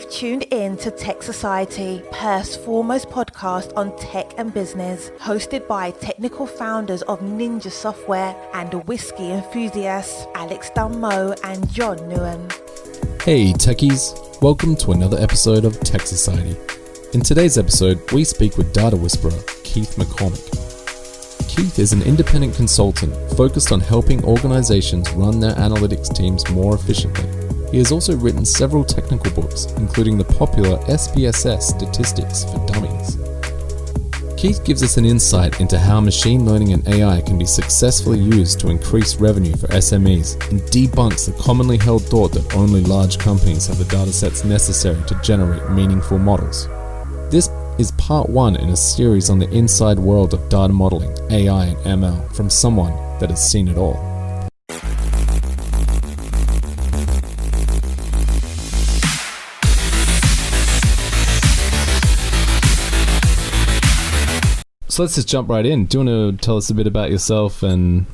You've tuned in to Tech Society, Perth's foremost podcast on tech and business, hosted by technical founders of Ninja Software and whiskey enthusiasts Alex Dunmo and John Newham. Hey techies, welcome to another episode of Tech Society. In today's episode, we speak with data whisperer Keith McCormick. Keith is an independent consultant focused on helping organizations run their analytics teams more efficiently. He has also written several technical books, including the popular SPSS Statistics for Dummies. Keith gives us an insight into how machine learning and AI can be successfully used to increase revenue for SMEs and debunks the commonly held thought that only large companies have the datasets necessary to generate meaningful models. This is part one in a series on the inside world of data modeling, AI and ML from someone that has seen it all. So let's just jump right in. Do you want to tell us a bit about yourself and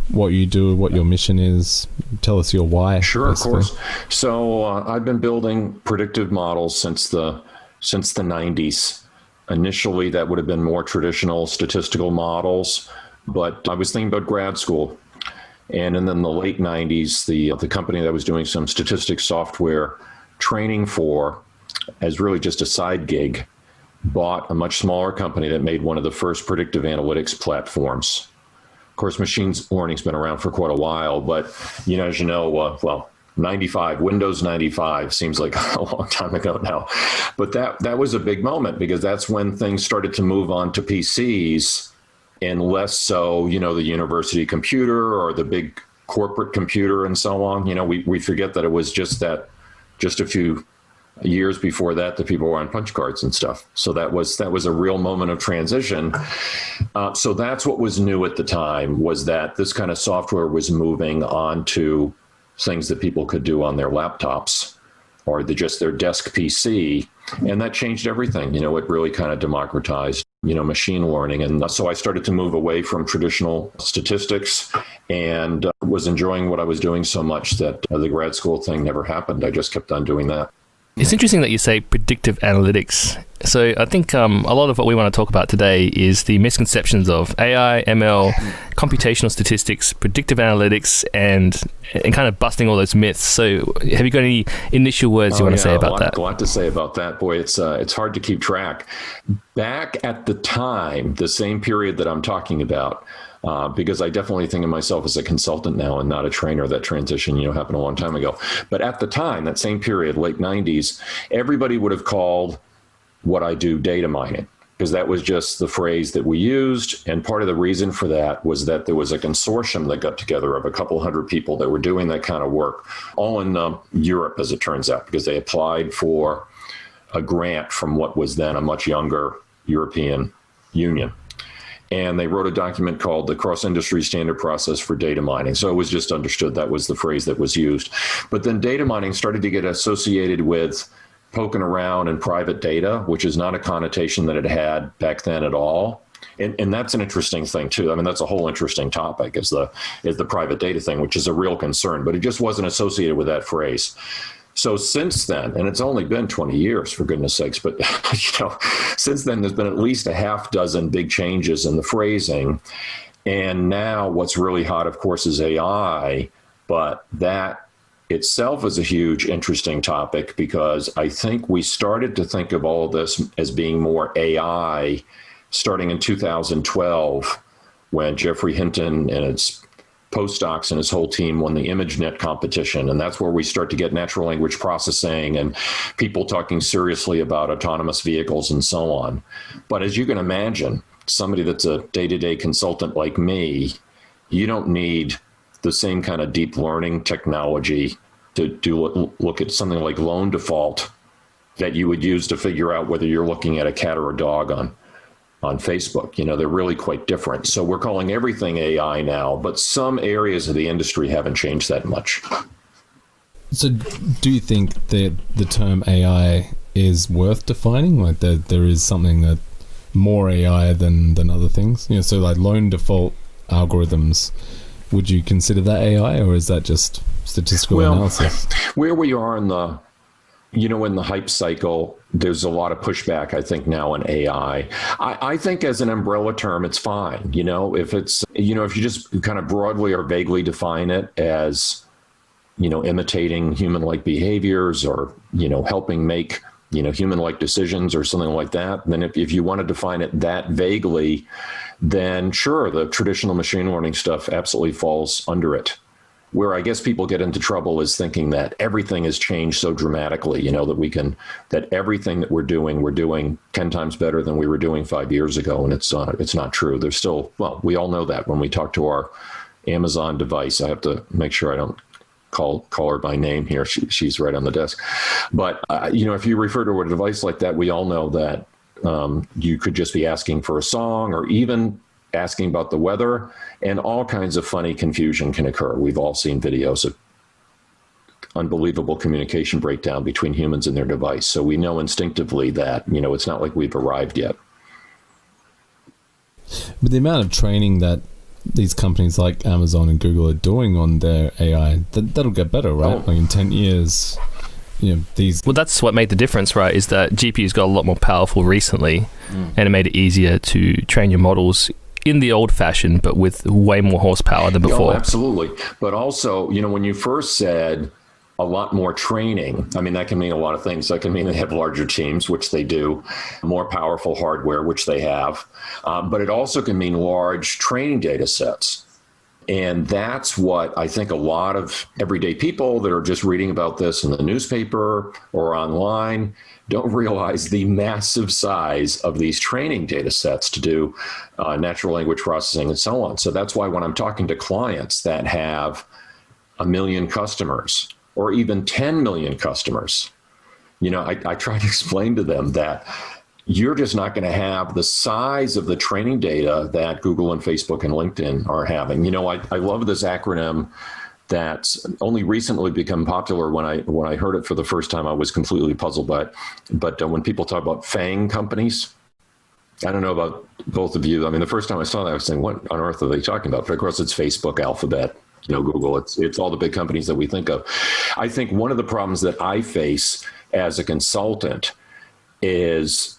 what you do, what your mission is? Tell us your why. Sure, basically. Of course. So I've been building predictive models since the 90s. Initially, that would have been more traditional statistical models, but I was thinking about grad school. And in the late 90s, the company that I was doing some statistics software training for, as really just a side gig, bought a much smaller company that made one of the first predictive analytics platforms. Of course, machine learning's been around for quite a while, but as you know, 95, Windows 95 seems like a long time ago now. But that was a big moment because that's when things started to move on to PCs and less so, the university computer or the big corporate computer and so on. We forget that it was just a few years before that people were on punch cards and stuff. So that was a real moment of transition. So that's what was new at the time, was that this kind of software was moving on to things that people could do on their laptops or just their desk PC. And that changed everything. It really kind of democratized, machine learning. And so I started to move away from traditional statistics and was enjoying what I was doing so much that the grad school thing never happened. I just kept on doing that. It's interesting that you say predictive analytics. So I think a lot of what we want to talk about today is the misconceptions of AI, ML, computational statistics, predictive analytics, and kind of busting all those myths. So have you got any initial words you want to say about that? A lot to say about that. Boy, it's hard to keep track. Back at the time, the same period that I'm talking about, because I definitely think of myself as a consultant now and not a trainer. That transition, happened a long time ago. But at the time, that same period, late 90s, everybody would have called what I do data mining, because that was just the phrase that we used. And part of the reason for that was that there was a consortium that got together of a couple hundred people that were doing that kind of work, all in Europe, as it turns out, because they applied for a grant from what was then a much younger European Union. And they wrote a document called the Cross-Industry Standard Process for Data Mining. So it was just understood that was the phrase that was used. But then data mining started to get associated with poking around in private data, which is not a connotation that it had back then at all. And that's an interesting thing too. I mean, that's a whole interesting topic is the private data thing, which is a real concern, but it just wasn't associated with that phrase. So since then, and it's only been 20 years, for goodness sakes, but since then, there's been at least a half dozen big changes in the phrasing. And now what's really hot, of course, is AI, but that itself is a huge, interesting topic because I think we started to think of all of this as being more AI starting in 2012 when Jeffrey Hinton and its postdocs and his whole team won the ImageNet competition. And that's where we start to get natural language processing and people talking seriously about autonomous vehicles and so on. But as you can imagine, somebody that's a day-to-day consultant like me, you don't need the same kind of deep learning technology to look at something like loan default that you would use to figure out whether you're looking at a cat or a dog on Facebook. They're really quite different. So we're calling everything AI now, but some areas of the industry haven't changed that much. So do you think that the term AI is worth defining? Like there is something that more AI than other things? So like loan default algorithms, would you consider that AI or is that just statistical analysis? Where we are in the In the hype cycle, there's a lot of pushback, I think, now on AI. I think as an umbrella term, it's fine. If it's, if you just kind of broadly or vaguely define it as, imitating human-like behaviors or, helping make, human-like decisions or something like that, then if you want to define it that vaguely, then sure, the traditional machine learning stuff absolutely falls under it. Where I guess people get into trouble is thinking that everything has changed so dramatically, that everything that we're doing 10 times better than we were doing 5 years ago. And it's not true. There's still, we all know that when we talk to our Amazon device. I have to make sure I don't call her by name here. She's right on the desk. But, if you refer to a device like that, we all know that you could just be asking for a song or even asking about the weather, and all kinds of funny confusion can occur. We've all seen videos of unbelievable communication breakdown between humans and their device. So we know instinctively that, it's not like we've arrived yet. But the amount of training that these companies like Amazon and Google are doing on their AI, that'll get better, right? Oh. Like in 10 years, these... Well, that's what made the difference, right? Is that GPUs got a lot more powerful recently, and it made it easier to train your models in the old fashioned, but with way more horsepower than before. Oh, absolutely. But also, when you first said a lot more training, I mean, that can mean a lot of things. That can mean they have larger teams, which they do, more powerful hardware, which they have. But it also can mean large training data sets. And that's what I think a lot of everyday people that are just reading about this in the newspaper or online don't realize the massive size of these training data sets to do natural language processing and so on. So that's why when I'm talking to clients that have 1 million customers or even 10 million customers, I try to explain to them that you're just not going to have the size of the training data that Google and Facebook and LinkedIn are having. I love this acronym that's only recently become popular. When I heard it for the first time, I was completely puzzled by it. But when people talk about FANG companies, I don't know about both of you. I mean, the first time I saw that, I was saying, what on earth are they talking about? But of course, it's Facebook, Alphabet, Google. It's all the big companies that we think of. I think one of the problems that I face as a consultant is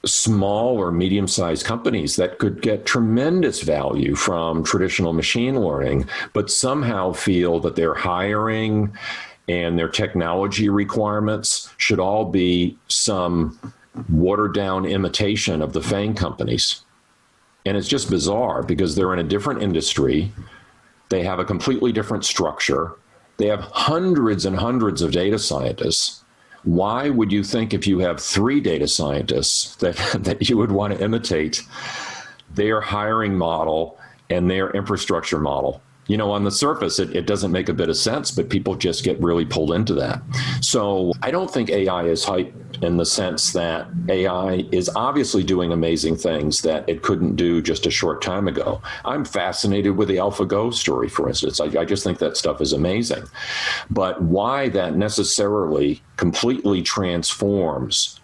small or medium-sized companies that could get tremendous value from traditional machine learning, but somehow feel that their hiring and their technology requirements should all be some watered-down imitation of the FANG companies. And it's just bizarre because they're in a different industry. They have a completely different structure. They have hundreds and hundreds of data scientists. Why would you think if you have 3 data scientists that you would want to imitate their hiring model and their infrastructure model? On the surface, it doesn't make a bit of sense, but people just get really pulled into that. So I don't think AI is hype in the sense that AI is obviously doing amazing things that it couldn't do just a short time ago. I'm fascinated with the AlphaGo story, for instance. I just think that stuff is amazing. But why that necessarily completely transforms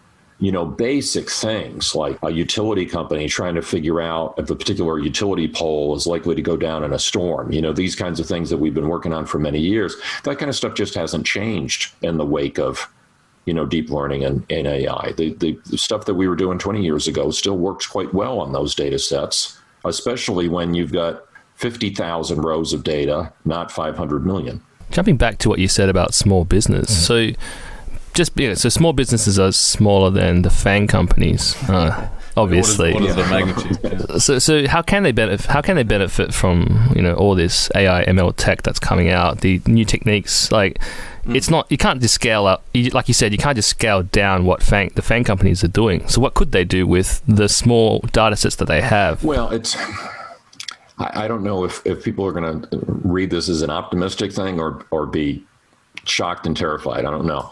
basic things like a utility company trying to figure out if a particular utility pole is likely to go down in a storm, these kinds of things that we've been working on for many years, that kind of stuff just hasn't changed in the wake of, deep learning and AI. The stuff that we were doing 20 years ago still works quite well on those data sets, especially when you've got 50,000 rows of data, not 500 million. Jumping back to what you said about small business. So small businesses are smaller than the FANG companies, obviously. What is the magnitude? So how can they benefit from all this AI ML tech that's coming out, the new techniques? Like, it's not, you can't just scale up. Like you said, you can't just scale down what the FANG companies are doing. So what could they do with the small data sets that they have? Well, I don't know if people are going to read this as an optimistic thing or be shocked and terrified. I don't know.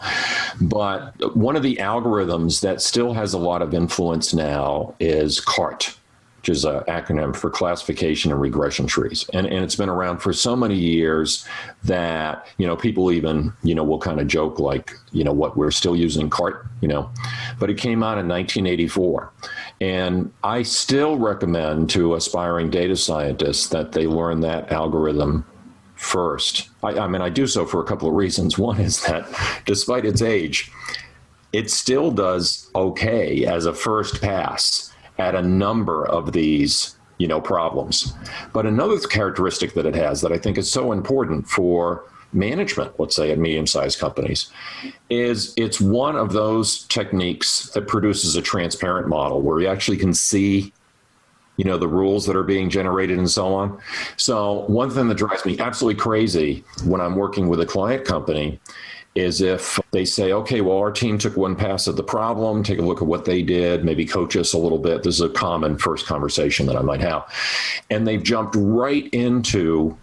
But one of the algorithms that still has a lot of influence now is CART, which is an acronym for classification and regression trees. And it's been around for so many years that, people even, will kind of joke like, what, we're still using CART, but it came out in 1984. And I still recommend to aspiring data scientists that they learn that algorithm first. I mean, I do so for a couple of reasons. One is that despite its age, it still does okay as a first pass at a number of these, problems. But another characteristic that it has that I think is so important for management, let's say at medium-sized companies, is it's one of those techniques that produces a transparent model where you actually can see the rules that are being generated and so on. So one thing that drives me absolutely crazy when I'm working with a client company is if they say, okay, well, our team took one pass at the problem, take a look at what they did, maybe coach us a little bit. This is a common first conversation that I might have. And they've jumped right into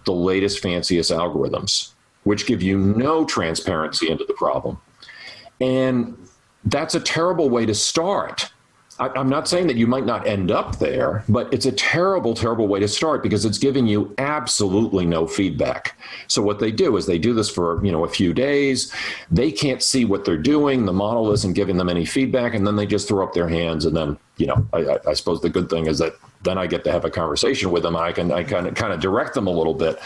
the latest, fanciest algorithms, which give you no transparency into the problem. And that's a terrible way to start. I'm not saying that you might not end up there, but it's a terrible, terrible way to start because it's giving you absolutely no feedback. So what they do is they do this for, a few days. They can't see what they're doing. The model isn't giving them any feedback. And then they just throw up their hands. And then, I suppose the good thing is that then I get to have a conversation with them. I kind of direct them a little bit,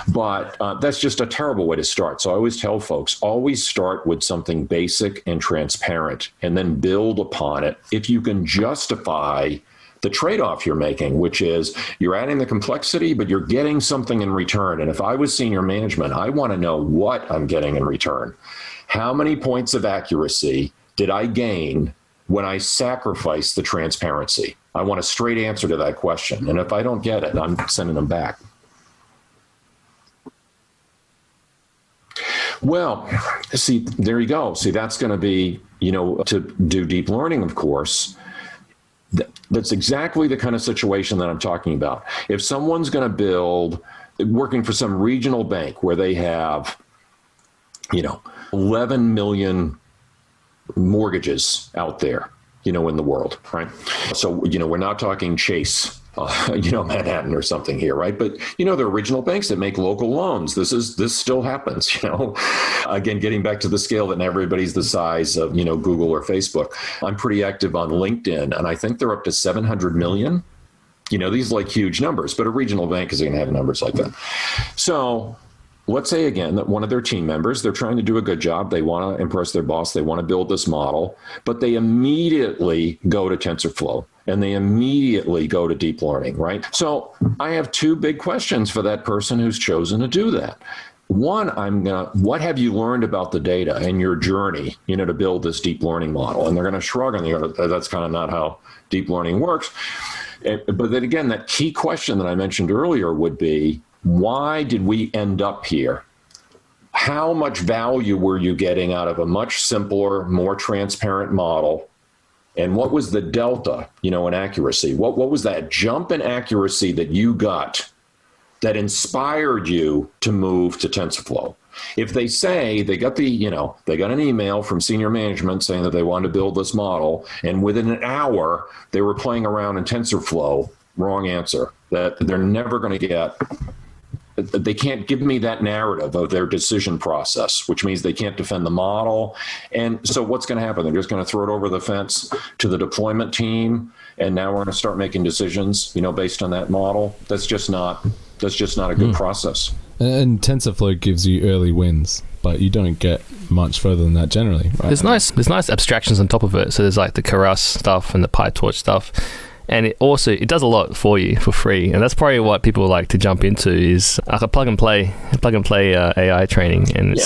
but that's just a terrible way to start. So I always tell folks, always start with something basic and transparent and then build upon it. If you can justify the trade-off you're making, which is you're adding the complexity, but you're getting something in return. And if I was senior management, I want to know what I'm getting in return. How many points of accuracy did I gain when I sacrifice the transparency? I want a straight answer to that question. And if I don't get it, I'm sending them back. Well, see, there you go. See, that's going to be, to do deep learning, of course. That's exactly the kind of situation that I'm talking about. If someone's going to build, working for some regional bank where they have, 11 million mortgages out there, in the world, right? So, we're not talking Chase, Manhattan or something here, right? But, there are regional banks that make local loans. This still happens, Again, getting back to the scale that everybody's the size of, Google or Facebook. I'm pretty active on LinkedIn, and I think they're up to 700 million. These like huge numbers, but a regional bank is going to have numbers like that. So let's say again that one of their team members, they're trying to do a good job. They want to impress their boss. They want to build this model, but they immediately go to Tensorflow and they immediately go to deep learning, right? So I have two big questions for that person who's chosen to do that. One, what have you learned about the data and your journey, to build this deep learning model? And they're going to shrug and they're going to, that's kind of not how deep learning works. But then again, that key question that I mentioned earlier would be, why did we end up here? How much value were you getting out of a much simpler, more transparent model? And what was the delta, in accuracy? What was that jump in accuracy that you got that inspired you to move to Tensorflow? If they say they got they got an email from senior management saying that they wanted to build this model, and within an hour they were playing around in Tensorflow, wrong answer. That they're never going to get. They can't give me that narrative of their decision process, which means they can't defend the model. And so what's going to happen? They're just going to throw it over the fence to the deployment team. And now we're going to start making decisions, based on that model. That's just not a good process. And TensorFlow gives you early wins, but you don't get much further than that generally, right? There's nice abstractions on top of it. So there's like the Keras stuff and the PyTorch stuff. And it does a lot for you for free. And that's probably what people like to jump into is like a plug and play AI training. And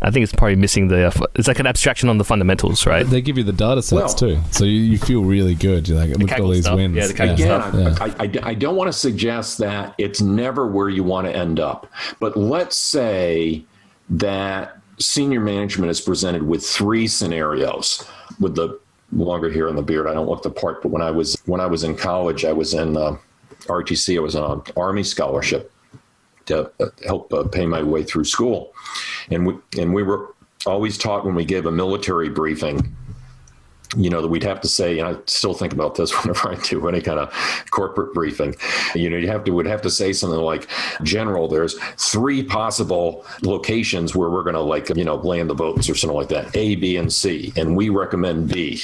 I think it's probably missing it's like an abstraction on the fundamentals, right? They give you the data sets too. So you feel really good. You're like, look at all these wins. Yeah, the kaggle stuff. I don't want to suggest that it's never where you want to end up. But let's say that senior management is presented with three scenarios with the longer hair and the beard. I don't look the part, but when I was in college, I was in RTC. I was on an Army scholarship to help pay my way through school, and we were always taught when we gave a military briefing, that we'd have to say, and I still think about this whenever I do any kind of corporate briefing, would have to say something like, General, there's three possible locations where we're going to land the boats or something like that, A, B, and C, and we recommend B.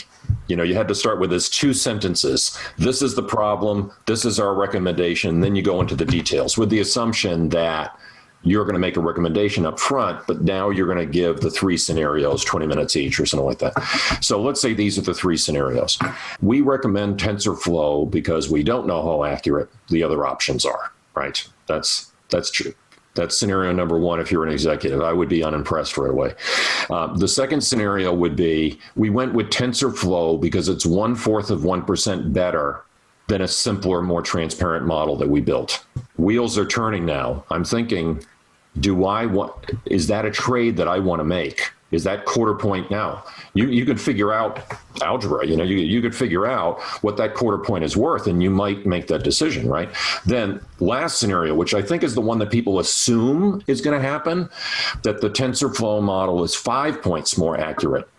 You had to start with this 2 sentences. This is the problem. This is our recommendation. Then you go into the details with the assumption that you're going to make a recommendation up front, but now you're going to give the 3 scenarios, 20 minutes each or something like that. So let's say these are the 3 scenarios. We recommend TensorFlow because we don't know how accurate the other options are, right? That's true. That's scenario number 1. If you're an executive, I would be unimpressed right away. The second scenario would be, we went with TensorFlow because it's 1/4% better than a simpler, more transparent model that we built. Wheels are turning now. I'm thinking, is that a trade that I want to make? Is that quarter point now? You could figure out algebra, you could figure out what that quarter point is worth, and you might make that decision, right? Then last scenario, which I think is the one that people assume is going to happen, that the TensorFlow model is 5 points more accurate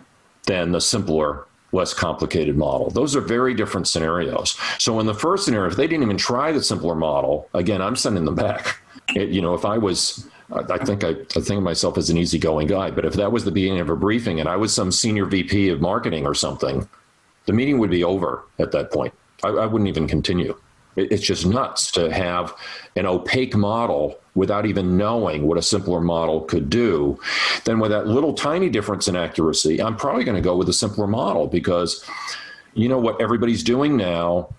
than the simpler, less complicated model. Those are very different scenarios. So in the first scenario, if they didn't even try the simpler model, again, I'm sending them back. If I was, I think of myself as an easygoing guy, but if that was the beginning of a briefing and I was some senior VP of marketing or something, the meeting would be over at that point. I wouldn't even continue. It's just nuts to have an opaque model without even knowing what a simpler model could do. Then with that little tiny difference in accuracy, I'm probably going to go with a simpler model because what everybody's doing now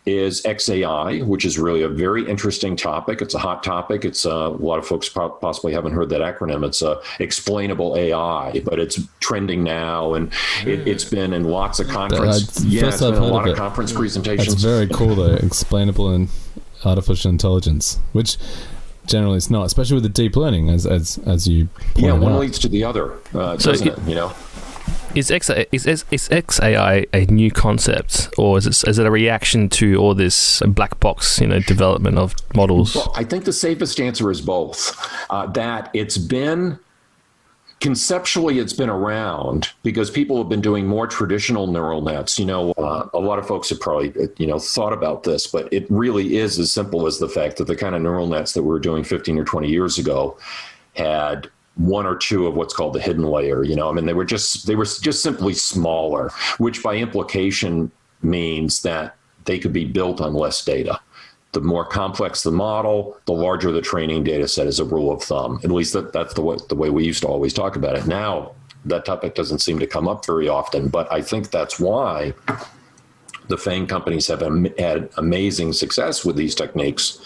is XAI, which is really a very interesting topic. It's a hot topic. It's a lot of folks possibly haven't heard that acronym. It's explainable AI, but it's trending now, and it's been in lots of conference. It's been in a lot of conference presentations. It's very cool, though. Explainable and artificial intelligence, which generally it's not, especially with the deep learning, as you pointed out. One leads to the other, doesn't it? Is XAI a new concept, or is it a reaction to all this black box, development of models? Well, I think the safest answer is both. That it's been conceptually, it's been around because people have been doing more traditional neural nets. A lot of folks have probably thought about this, but it really is as simple as the fact that the kind of neural nets that we were doing 15 or 20 years ago had 1 or 2 of what's called the hidden layer. They were just simply smaller, which by implication means that they could be built on less data. The more complex the model, the larger the training data set is a rule of thumb. At least that's the way we used to always talk about it. Now, that topic doesn't seem to come up very often, but I think that's why the FANG companies have had amazing success with these techniques,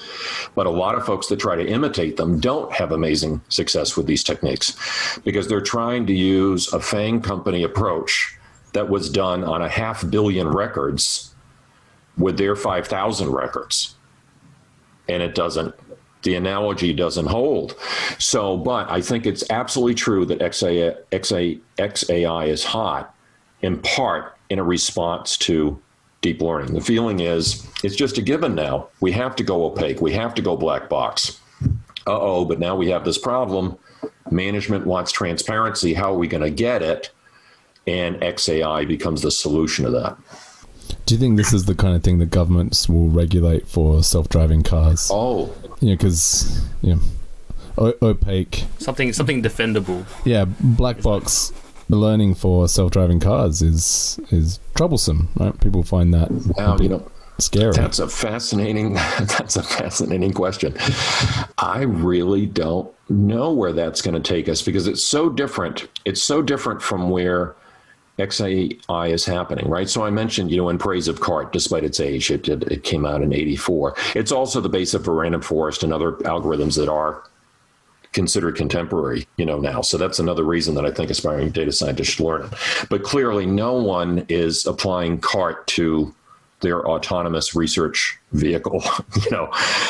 but a lot of folks that try to imitate them don't have amazing success with these techniques because they're trying to use a FANG company approach that was done on 500 million records with their 5,000 records. And the analogy doesn't hold. So, but I think it's absolutely true that XAI is hot in part in a response to deep learning. The feeling is it's just a given now. We have to go opaque. We have to go black box. But now we have this problem. Management wants transparency. How are we going to get it? And XAI becomes the solution to that. Do you think this is the kind of thing that governments will regulate for self-driving cars? Because opaque. Something defendable. Yeah, black box learning for self-driving cars is troublesome, right? People find that scary. That's a fascinating question. I really don't know where that's going to take us because it's so different. It's so different from where XAI is happening, right? So I mentioned, in praise of CART, despite its age, it came out in 1984. It's also the basis for random forest and other algorithms that are considered contemporary, now. So that's another reason that I think aspiring data scientists should learn it. But clearly no one is applying CART to their autonomous research vehicle.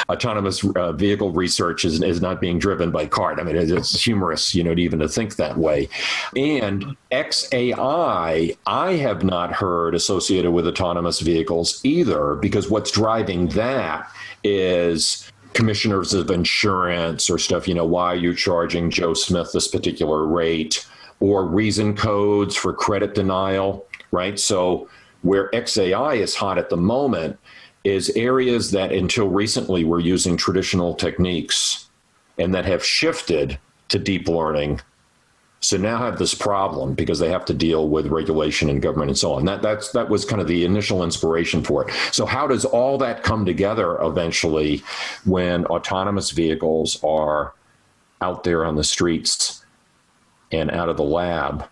Autonomous vehicle research is not being driven by CART. It's humorous, to think that way. And XAI, I have not heard associated with autonomous vehicles either, because what's driving that is commissioners of insurance or stuff, why are you charging Joe Smith this particular rate, or reason codes for credit denial, right? So where XAI is hot at the moment is areas that until recently were using traditional techniques and that have shifted to deep learning. So now have this problem because they have to deal with regulation and government and so on. That was kind of the initial inspiration for it. So how does all that come together eventually when autonomous vehicles are out there on the streets and out of the lab?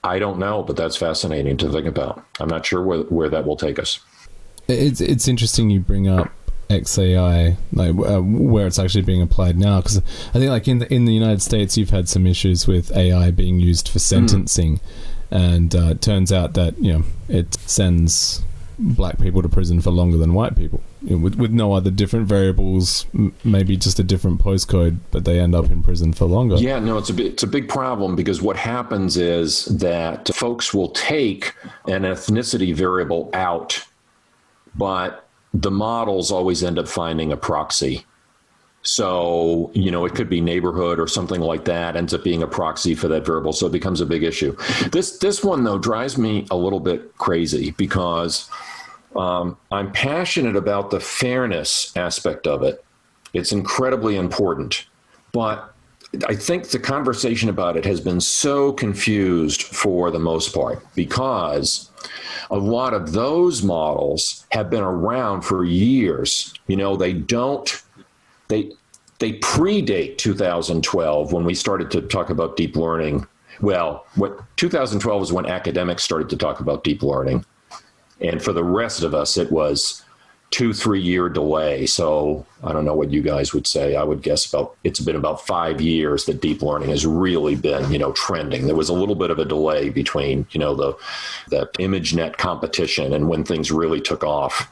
I don't know, but that's fascinating to think about. I'm not sure where that will take us. It's interesting you bring up XAI, like where it's actually being applied now, because I think like in the United States you've had some issues with AI being used for sentencing, and it turns out that it sends black people to prison for longer than white people, with no other different variables, maybe just a different postcode, but they end up in prison for longer. Yeah, no, it's a big problem, because what happens is that folks will take an ethnicity variable out, but the models always end up finding a proxy. So, it could be neighborhood or something like that ends up being a proxy for that variable. So it becomes a big issue. This one, though, drives me a little bit crazy, because I'm passionate about the fairness aspect of it. It's incredibly important. But I think the conversation about it has been so confused for the most part, because a lot of those models have been around for years. They predate 2012, when we started to talk about deep learning. Well, 2012 is when academics started to talk about deep learning. And for the rest of us, it was 2-3 year delay. So I don't know what you guys would say. I would guess it's been about 5 years that deep learning has really been, trending. There was a little bit of a delay between, that ImageNet competition and when things really took off.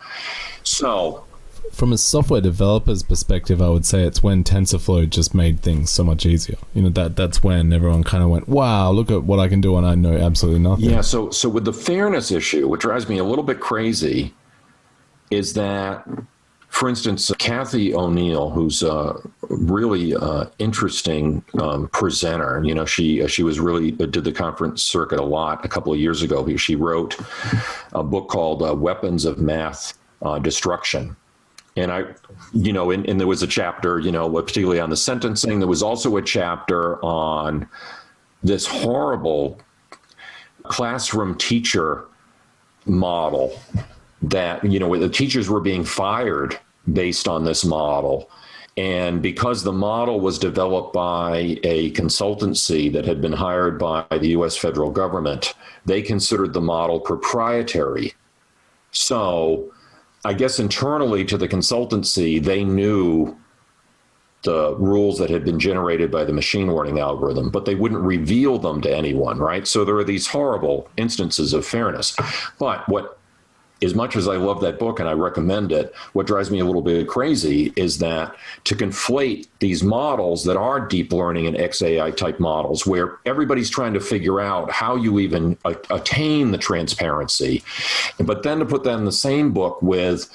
So from a software developer's perspective, I would say it's when TensorFlow just made things so much easier. That's when everyone kind of went, wow, look at what I can do, and I know absolutely nothing. Yeah, so with the fairness issue, what drives me a little bit crazy is that, for instance, Kathy O'Neill, who's a really interesting presenter, she was really did the conference circuit a lot a couple of years ago. She wrote a book called Weapons of Math Destruction. And and there was a chapter, particularly on the sentencing. There was also a chapter on this horrible classroom teacher model that, where the teachers were being fired based on this model. And because the model was developed by a consultancy that had been hired by the U.S. federal government, they considered the model proprietary. So I guess internally to the consultancy, they knew the rules that had been generated by the machine learning algorithm, but they wouldn't reveal them to anyone, right? So there are these horrible instances of fairness. But as much as I love that book and I recommend it, what drives me a little bit crazy is that to conflate these models that are deep learning and XAI type models, where everybody's trying to figure out how you even attain the transparency, but then to put that in the same book with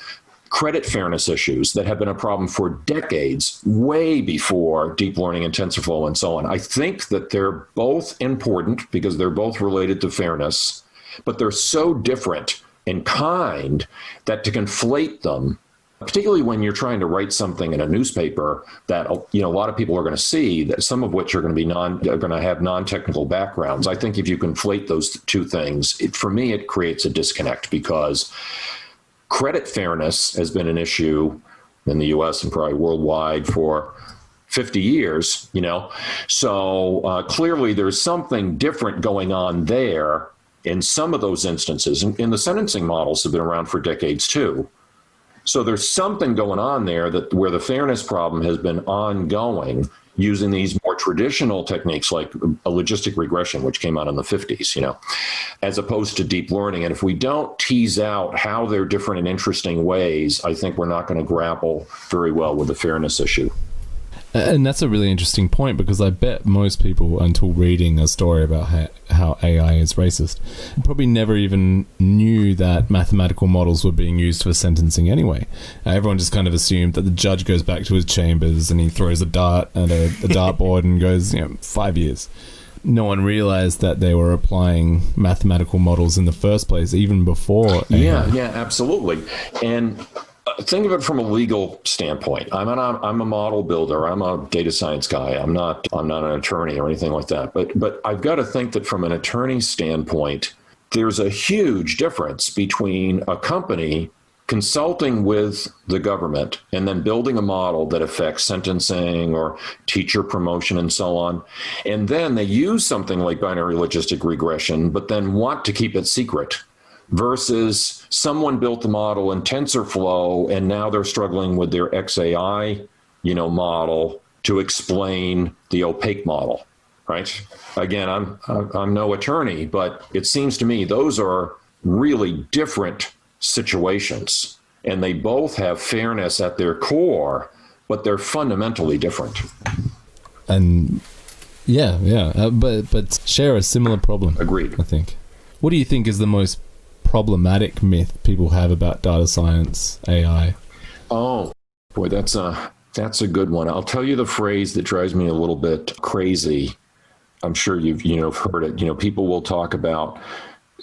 credit fairness issues that have been a problem for decades, way before deep learning and TensorFlow and so on. I think that they're both important because they're both related to fairness, but they're so different in kind that to conflate them, particularly when you're trying to write something in a newspaper that a lot of people are going to see, that some of which are going to have non-technical backgrounds. I think if you conflate those two things, for me it creates a disconnect, because credit fairness has been an issue in the U.S. and probably worldwide for 50 years. So clearly there's something different going on there. In some of those instances, and the sentencing models have been around for decades too. So there's something going on there where the fairness problem has been ongoing using these more traditional techniques like a logistic regression, which came out in the 50s, as opposed to deep learning. And if we don't tease out how they're different in interesting ways, I think we're not going to grapple very well with the fairness issue. And that's a really interesting point, because I bet most people, until reading a story about how AI is racist, probably never even knew that mathematical models were being used for sentencing anyway. Everyone just kind of assumed that the judge goes back to his chambers and he throws a dart at a dartboard and goes, 5 years. No one realized that they were applying mathematical models in the first place, even before AI. Yeah, absolutely. And think of it from a legal standpoint. I'm a model builder. I'm a data science guy. I'm not an attorney or anything like that. But I've got to think that from an attorney standpoint, there's a huge difference between a company consulting with the government and then building a model that affects sentencing or teacher promotion and so on. And then they use something like binary logistic regression, but then want to keep it secret, versus someone built the model in TensorFlow and now they're struggling with their XAI, model to explain the opaque model, right? Again, I'm no attorney, but it seems to me those are really different situations, and they both have fairness at their core, but they're fundamentally different. And but share a similar problem. Agreed. I think. What do you think is the most problematic myth people have about data science, AI? Oh, boy, that's a good one. I'll tell you the phrase that drives me a little bit crazy. I'm sure you've heard it. People will talk about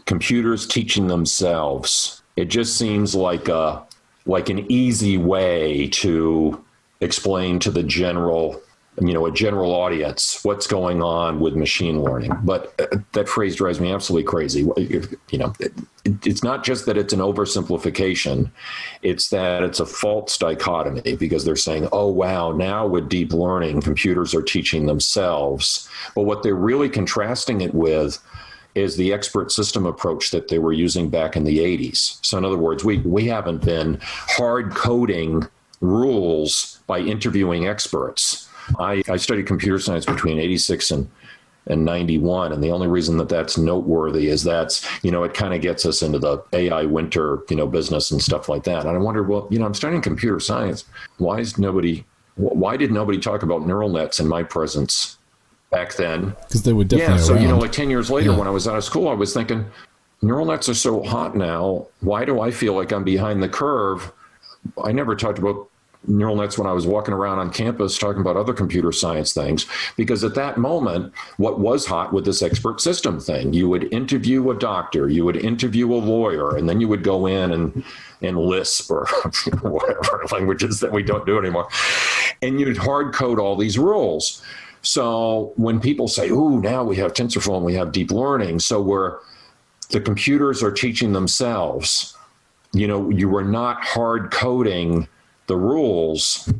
computers teaching themselves. It just seems like an easy way to explain to the general, a general audience what's going on with machine learning. But that phrase drives me absolutely crazy. It's not just that it's an oversimplification, it's that it's a false dichotomy, because they're saying, oh, wow, now with deep learning, computers are teaching themselves. But what they're really contrasting it with is the expert system approach that they were using back in the 80s. So in other words, we haven't been hard coding rules by interviewing experts. I studied computer science between 86 and 91. And the only reason that that's noteworthy is that's, it kind of gets us into the AI winter, business and stuff like that. And I wondered, well, I'm studying computer science. Why did nobody talk about neural nets in my presence back then? Because they were definitely so, around. like 10 years later, when I was out of school, I was thinking, neural nets are so hot now. Why do I feel like I'm behind the curve? I never talked about neural nets when I was walking around on campus talking about other computer science things, because at that moment, what was hot with this expert system thing, you would interview a doctor, you would interview a lawyer, and then you would go in and Lisp or whatever languages that we don't do anymore, and you'd hard code all these rules. So when people say, ooh, now we have TensorFlow and we have deep learning, so the computers are teaching themselves, you were not hard coding the rules.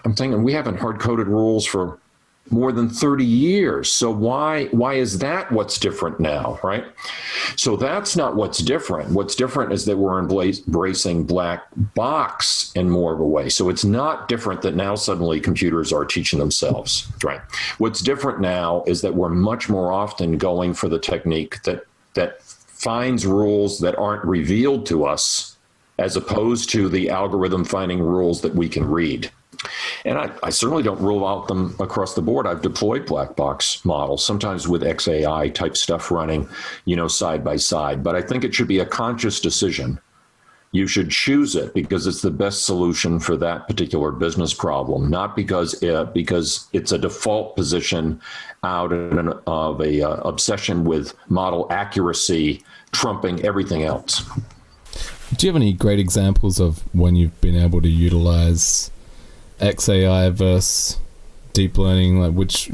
I'm thinking we haven't hard coded rules for more than 30 years. So why is that what's different now, right? So that's not what's different. What's different is that we're embracing black box in more of a way. So it's not different that now suddenly computers are teaching themselves, right? What's different now is that we're much more often going for the technique that finds rules that aren't revealed to us, as opposed to the algorithm finding rules that we can read. And I certainly don't rule out them across the board. I've deployed black box models, sometimes with XAI type stuff running, side by side. But I think it should be a conscious decision. You should choose it because it's the best solution for that particular business problem, not because it's a default position out of a obsession with model accuracy trumping everything else. Do you have any great examples of when you've been able to utilize XAI versus deep learning, like which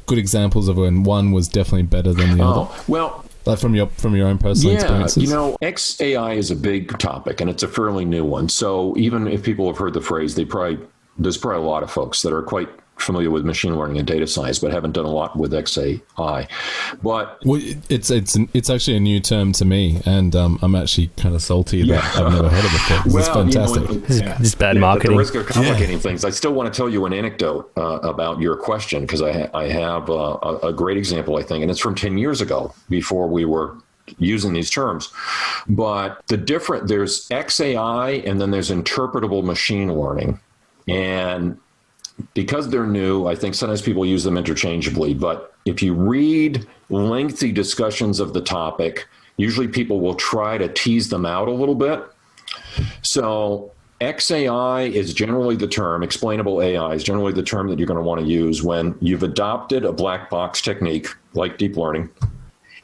good examples of when one was definitely better than the other? Well, like from your own personal experiences? XAI is a big topic and it's a fairly new one. So even if people have heard the phrase, there's probably a lot of folks that are quite familiar with machine learning and data science, but haven't done a lot with XAI. But it's actually a new term to me, and I'm actually kind of salty that I've never heard of it before. It's fantastic. This is bad marketing. At the risk of complicating things, I still want to tell you an anecdote about your question, because I have a great example, I think, and it's from 10 years ago, before we were using these terms. But there's XAI and then there's interpretable machine learning. And because they're new, I think sometimes people use them interchangeably, but if you read lengthy discussions of the topic, usually people will try to tease them out a little bit. So XAI is generally the term, explainable AI is generally the term that you're going to want to use when you've adopted a black box technique like deep learning,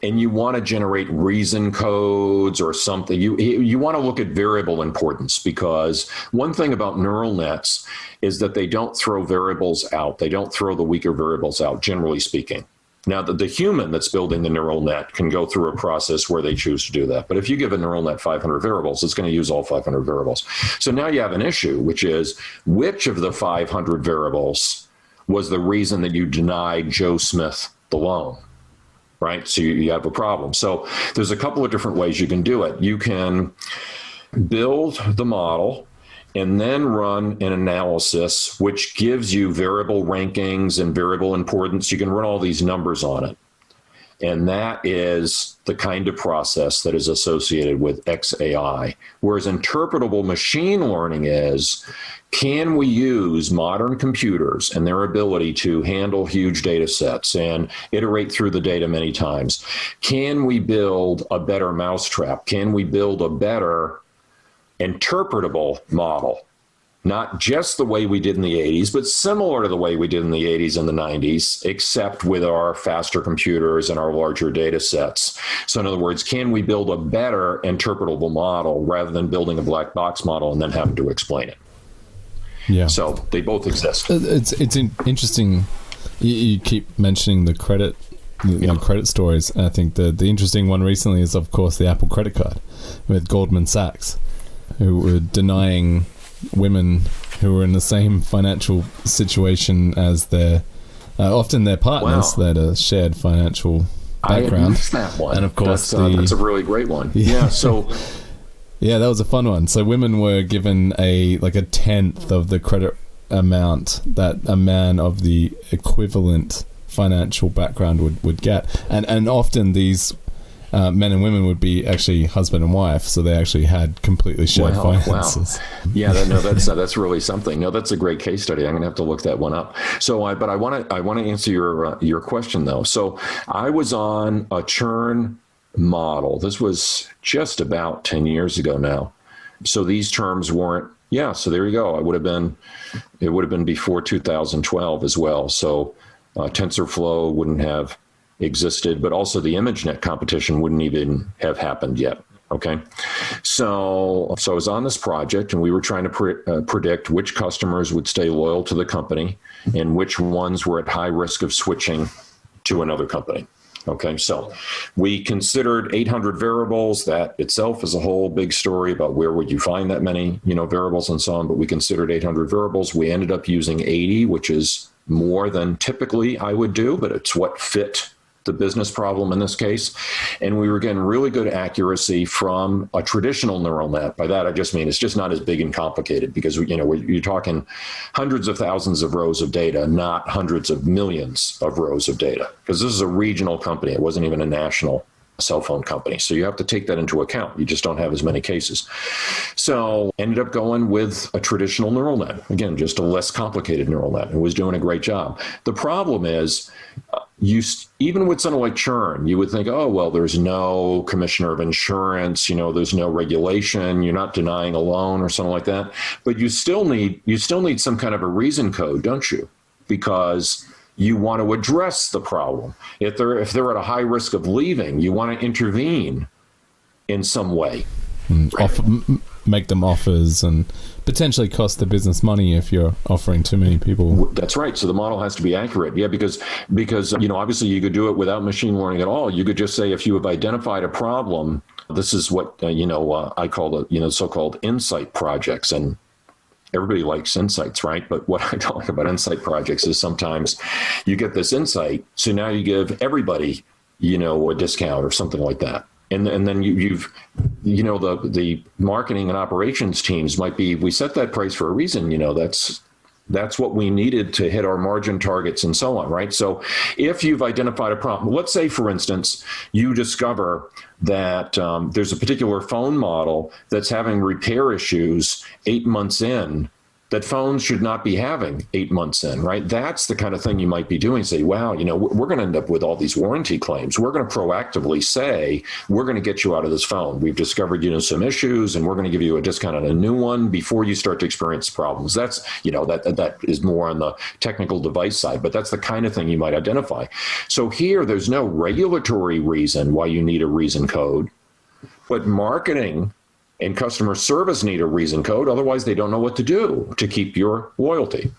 and you want to generate reason codes or something. You want to look at variable importance, because one thing about neural nets is that they don't throw variables out. They don't throw the weaker variables out, generally speaking. Now, the human that's building the neural net can go through a process where they choose to do that. But if you give a neural net 500 variables, it's going to use all 500 variables. So now you have an issue, which is which of the 500 variables was the reason that you denied Joe Smith the loan, right? So you have a problem. So there's a couple of different ways you can do it. You can build the model and then run an analysis which gives you variable rankings and variable importance. You can run all these numbers on it. And that is the kind of process that is associated with XAI. Whereas interpretable machine learning is, can we use modern computers and their ability to handle huge data sets and iterate through the data many times? Can we build a better mousetrap? Can we build a better interpretable model? Not just the way we did in the 80s, but similar to the way we did in the 80s and the 90s, except with our faster computers and our larger data sets. So in other words, can we build a better interpretable model rather than building a black box model and then having to explain it? Yeah. So they both exist. It's interesting. You keep mentioning the credit, the credit stories. And I think the interesting one recently is, of course, the Apple credit card with Goldman Sachs, who were denying women who were in the same financial situation as their often their partners that are shared financial background. I missed that one. And of course, that's a really great one. Yeah. So yeah, that was a fun one. So women were given a tenth of the credit amount that a man of the equivalent financial background would get, and often these men and women would be actually husband and wife, so they actually had completely shared finances. Wow. Yeah, that's really something. No, that's a great case study. I'm going to have to look that one up. So, but I want to answer your question though. So, I was on a churn model. This was just about 10 years ago now. So these terms weren't. Yeah. So there you go. It would have been before 2012 as well. So TensorFlow wouldn't have existed, but also the ImageNet competition wouldn't even have happened yet. Okay. So I was on this project and we were trying to predict which customers would stay loyal to the company and which ones were at high risk of switching to another company. Okay. So we considered 800 variables. That itself is a whole big story about where would you find that many, variables and so on, but we considered 800 variables. We ended up using 80, which is more than typically I would do, but it's what fit the business problem in this case. And we were getting really good accuracy from a traditional neural net. By that, I just mean it's just not as big and complicated because, you're talking hundreds of thousands of rows of data, not hundreds of millions of rows of data, because this is a regional company. It wasn't even a national cell phone company. So you have to take that into account. You just don't have as many cases. So ended up going with a traditional neural net. Again, just a less complicated neural net. It was doing a great job. The problem is, even with something like churn, you would think, oh, well, there's no commissioner of insurance, there's no regulation, you're not denying a loan or something like that. But you still need some kind of a reason code, don't you? Because you want to address the problem. If they're at a high risk of leaving, you want to intervene in some way. Make them offers and potentially cost the business money if you're offering too many people. That's right. So the model has to be accurate. Yeah, because obviously you could do it without machine learning at all. You could just say, if you have identified a problem, this is what I call the so-called insight projects. And everybody likes insights, right? But what I talk about insight projects is sometimes you get this insight, so now you give everybody, a discount or something like that. And then you've the marketing and operations teams might be, we set that price for a reason, that's what we needed to hit our margin targets and so on, right? So if you've identified a problem, let's say, for instance, you discover that there's a particular phone model that's having repair issues 8 months in, that phones should not be having 8 months in, right? That's the kind of thing you might be doing. Say, wow, we're going to end up with all these warranty claims. We're going to proactively say, we're going to get you out of this phone. We've discovered, some issues, and we're going to give you a discount on a new one before you start to experience problems. That's, that is more on the technical device side, but that's the kind of thing you might identify. So here, there's no regulatory reason why you need a reason code, but marketing and customer service need a reason code. Otherwise, they don't know what to do to keep your loyalty.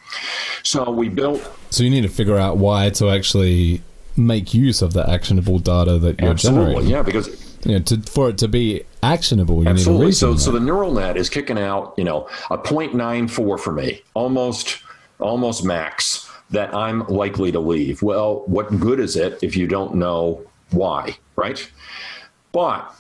So we built. So you need to figure out why to actually make use of the actionable data that you're generating. Yeah, because for it to be actionable, you need a reason. So the neural net is kicking out, a 0.94 for me, almost max, that I'm likely to leave. Well, what good is it if you don't know why, right? But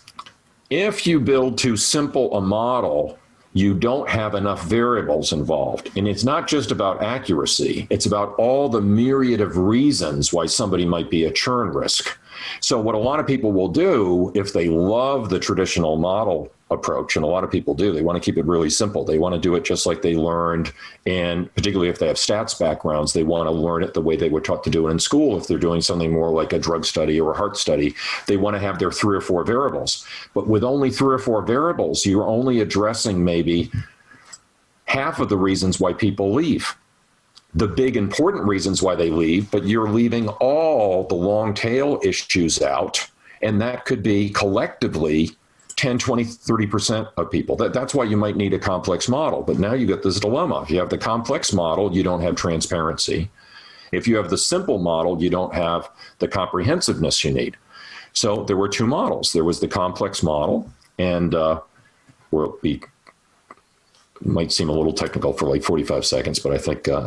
if you build too simple a model, you don't have enough variables involved. And it's not just about accuracy. It's about all the myriad of reasons why somebody might be a churn risk. So what a lot of people will do, if they love the traditional model approach, and a lot of people do, they want to keep it really simple. They want to do it just like they learned, and particularly if they have stats backgrounds, they want to learn it the way they were taught to do it in school. If they're doing something more like a drug study or a heart study, they want to have their 3 or 4 variables. But with only 3 or 4 variables, you're only addressing maybe half of the reasons why people leave. The big important reasons why they leave, but you're leaving all the long tail issues out. And that could be collectively 10, 20, 30% of people. That's why you might need a complex model. But now you get this dilemma. If you have the complex model, you don't have transparency. If you have the simple model, you don't have the comprehensiveness you need. So there were 2 models. There was the complex model, and might seem a little technical for like 45 seconds, but I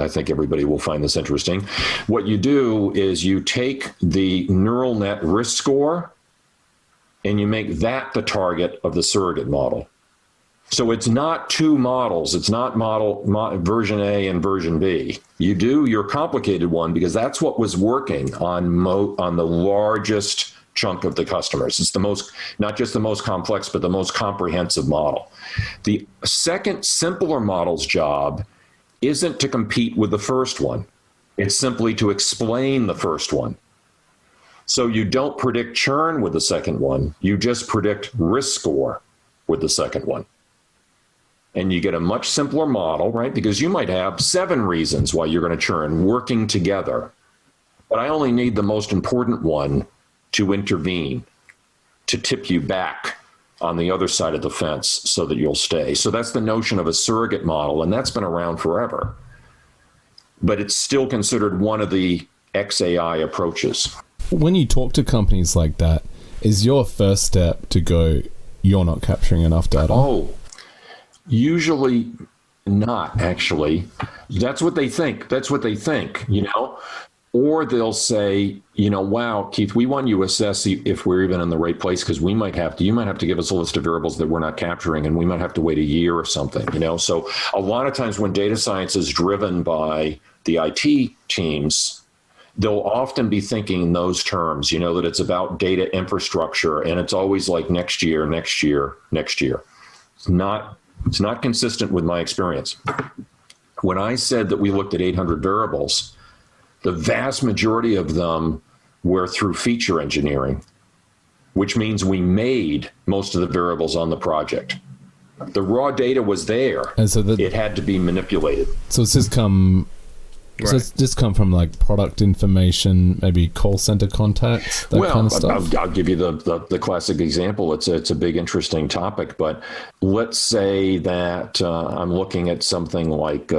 think everybody will find this interesting. What you do is you take the neural net risk score and you make that the target of the surrogate model. So it's not 2 models. It's not version A and version B. You do your complicated one because that's what was working on the largest chunk of the customers. It's the most, not just the most complex, but the most comprehensive model. The second, simpler model's job isn't to compete with the first one. It's simply to explain the first one. So you don't predict churn with the second one. You just predict risk score with the second one. And you get a much simpler model, right? Because you might have 7 reasons why you're going to churn working together. But I only need the most important one to intervene, to tip you back on the other side of the fence so that you'll stay. So that's the notion of a surrogate model, and that's been around forever. But it's still considered one of the XAI approaches. When you talk to companies like that, is your first step to go, you're not capturing enough data? Oh, usually not, actually. That's what they think. Or they'll say, wow, Keith, we want you to assess if we're even in the right place, because you might have to give us a list of variables that we're not capturing, and we might have to wait a year or something, So a lot of times when data science is driven by the IT teams, they'll often be thinking in those terms, that it's about data infrastructure, and it's always like next year. It's not consistent with my experience. When I said that we looked at 800 variables, the vast majority of them were through feature engineering, which means we made most of the variables on the project. The raw data was there, and so it had to be manipulated. So it's just come from like product information, maybe call center contacts, that kind of stuff? I'll give you the classic example. It's a big, interesting topic, but let's say that I'm looking at something like,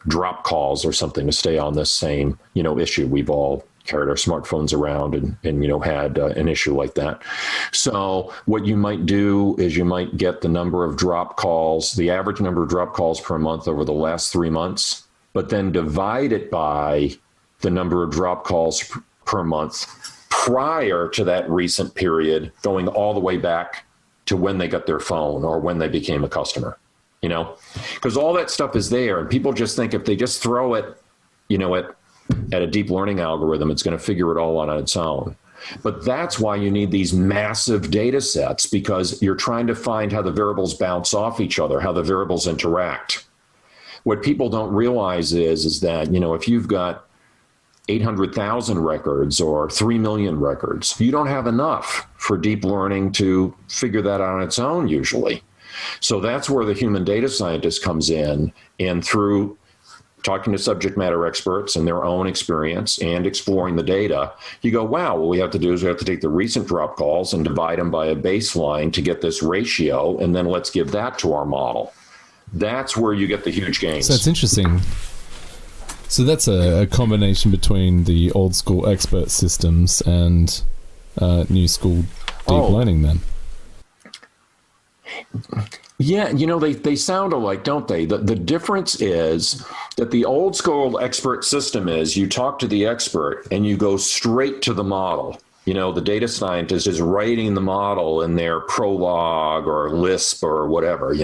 drop calls or something to stay on this same, issue. We've all carried our smartphones around and had an issue like that. So what you might do is you might get the number of drop calls, the average number of drop calls per month over the last 3 months, but then divide it by the number of drop calls per month prior to that recent period, going all the way back to when they got their phone or when they became a customer. Because all that stuff is there, and people just think if they just throw it, at a deep learning algorithm, it's going to figure it all out on its own. But that's why you need these massive data sets, because you're trying to find how the variables bounce off each other, how the variables interact. What people don't realize is that, if you've got 800,000 records or 3 million records, you don't have enough for deep learning to figure that out on its own usually. So that's where the human data scientist comes in, and through talking to subject matter experts and their own experience and exploring the data, you go, wow, what we have to do is we have to take the recent drop calls and divide them by a baseline to get this ratio, and then let's give that to our model. That's where you get the huge gains. So it's interesting. So that's a combination between the old school expert systems and new school deep learning then. Yeah, they sound alike, don't they? The difference is that the old school expert system is you talk to the expert and you go straight to the model. The data scientist is writing the model in their Prolog or Lisp or whatever,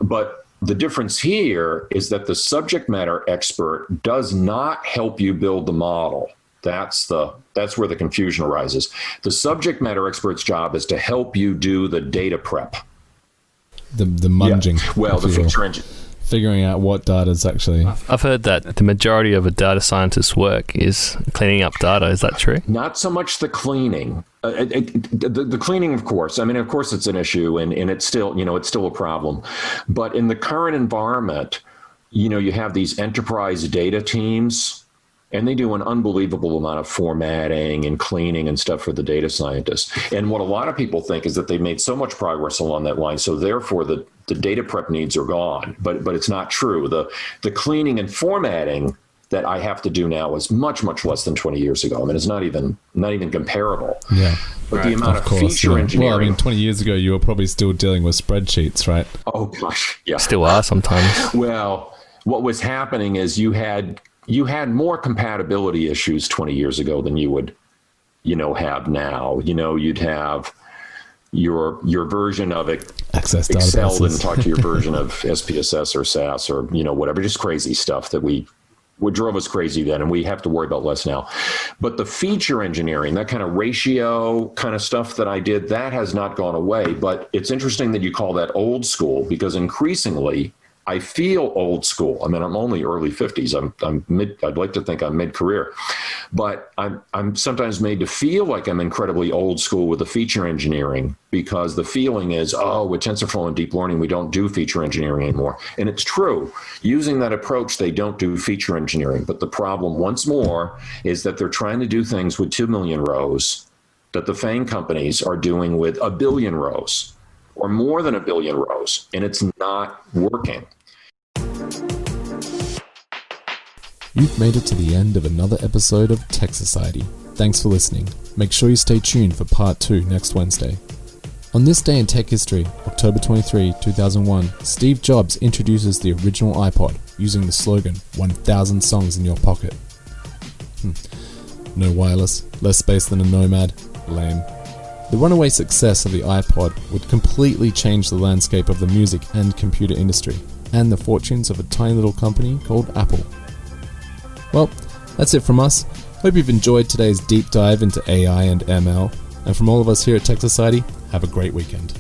But the difference here is that the subject matter expert does not help you build the model. That's where the confusion arises. The subject matter expert's job is to help you do the data prep. The munging. Yeah. Well, the feature engine. Figuring out what data is actually... I've heard that the majority of a data scientist's work is cleaning up data. Is that true? Not so much the cleaning. The cleaning, of course. I mean, of course it's an issue and it's still, it's still a problem. But in the current environment, you have these enterprise data teams, and they do an unbelievable amount of formatting and cleaning and stuff for the data scientists. And what a lot of people think is that they've made so much progress along that line, so therefore the data prep needs are gone. But it's not true. The cleaning and formatting that I have to do now is much, much less than 20 years ago. I mean, it's not even comparable. Yeah. But the amount of feature engineering... Well, I mean, 20 years ago, you were probably still dealing with spreadsheets, right? Oh, gosh, yeah. Still are sometimes. Well, what was happening is you had more compatibility issues 20 years ago than you would, have now. You'd have your version of it. Access Excel databases. didn't talk to your version of SPSS or SAS or, whatever, just crazy stuff that what drove us crazy then, and we have to worry about less now. But the feature engineering, that kind of ratio kind of stuff that I did, that has not gone away. But it's interesting that you call that old school, because increasingly I feel old school. I mean, I'm only early 50s. I'd like to think I'm mid-career, but I'm sometimes made to feel like I'm incredibly old school with the feature engineering, because the feeling is, with TensorFlow and deep learning, we don't do feature engineering anymore. And it's true. Using that approach, they don't do feature engineering. But the problem, once more, is that they're trying to do things with 2 million rows that the FANG companies are doing with 1 billion rows. Or more than 1 billion rows, and it's not working. You've made it to the end of another episode of Tech Society. Thanks for listening. Make sure you stay tuned for part 2 next Wednesday. On this day in tech history, October 23, 2001, Steve Jobs introduces the original iPod using the slogan, 1,000 songs in your pocket. No wireless, less space than a Nomad. Lame. The runaway success of the iPod would completely change the landscape of the music and computer industry, and the fortunes of a tiny little company called Apple. Well, that's it from us. Hope you've enjoyed today's deep dive into AI and ML, and from all of us here at Tech Society, have a great weekend.